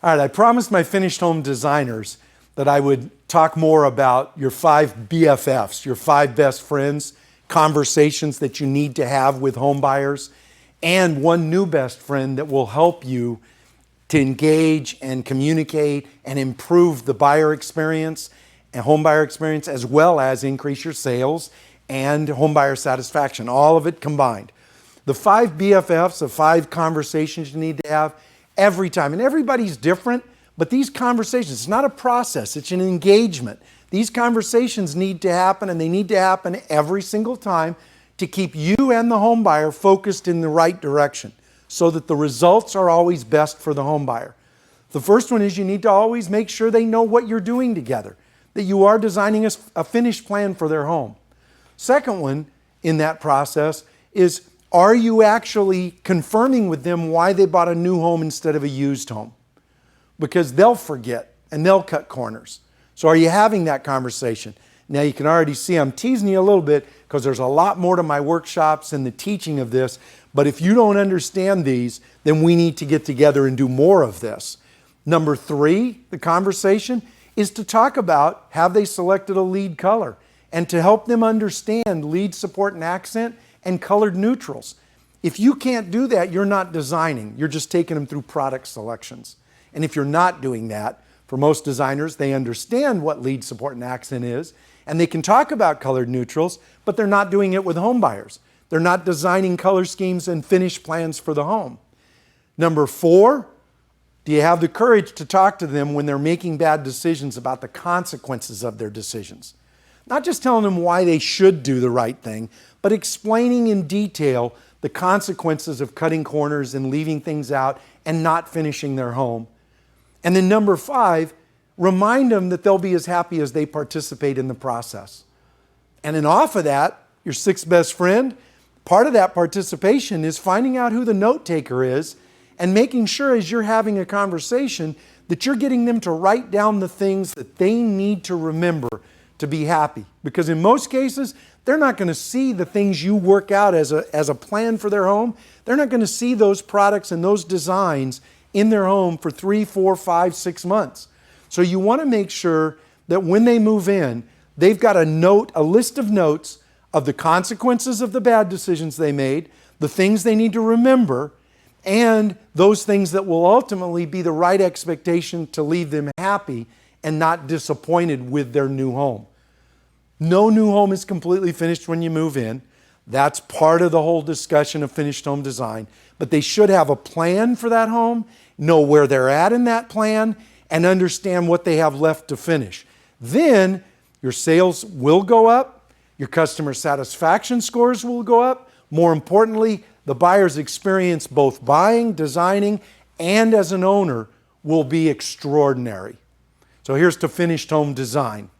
All right, I promised my finished home designers that I would talk more about your 5 BFFs, your 5 best friends, conversations that you need to have with home buyers, and one new best friend that will help you to engage and communicate and improve the buyer experience and home buyer experience, as well as increase your sales and home buyer satisfaction, all of it combined. The 5 BFFs, the 5 conversations you need to have every time. And everybody's different, but these conversations, it's not a process, it's an engagement. These conversations need to happen, and they need to happen every single time to keep you and the home buyer focused in the right direction so that the results are always best for the home buyer. The first one is you need to always make sure they know what you're doing together, that you are designing a finished plan for their home. Second one in that process is, are you actually confirming with them why they bought a new home instead of a used home? Because they'll forget and they'll cut corners. So are you having that conversation? Now you can already see I'm teasing you a little bit because there's a lot more to my workshops and the teaching of this. But if you don't understand these, then we need to get together and do more of this. Number 3, the conversation is to talk about, have they selected a lead color? And to help them understand lead support and accent and colored neutrals. If you can't do that, you're not designing. You're just taking them through product selections. And if you're not doing that, for most designers, they understand what lead support and accent is, and they can talk about colored neutrals, but they're not doing it with home buyers. They're not designing color schemes and finish plans for the home. Number 4, do you have the courage to talk to them when they're making bad decisions about the consequences of their decisions? Not just telling them why they should do the right thing, but explaining in detail the consequences of cutting corners and leaving things out and not finishing their home. And then number 5, remind them that they'll be as happy as they participate in the process. And then off of that, your 6th best friend, part of that participation is finding out who the note taker is and making sure as you're having a conversation that you're getting them to write down the things that they need to remember to be happy. Because in most cases, they're not going to see the things you work out as a plan for their home. They're not going to see those products and those designs in their home for 3, 4, 5, 6 months. So you want to make sure that when they move in, they've got a list of notes of the consequences of the bad decisions they made, the things they need to remember, and those things that will ultimately be the right expectation to leave them happy and not disappointed with their new home. No new home is completely finished when you move in. That's part of the whole discussion of finished home design. But they should have a plan for that home, know where they're at in that plan, and understand what they have left to finish. Then your sales will go up, your customer satisfaction scores will go up. More importantly, the buyer's experience both buying, designing, and as an owner will be extraordinary. So here's to finished home design.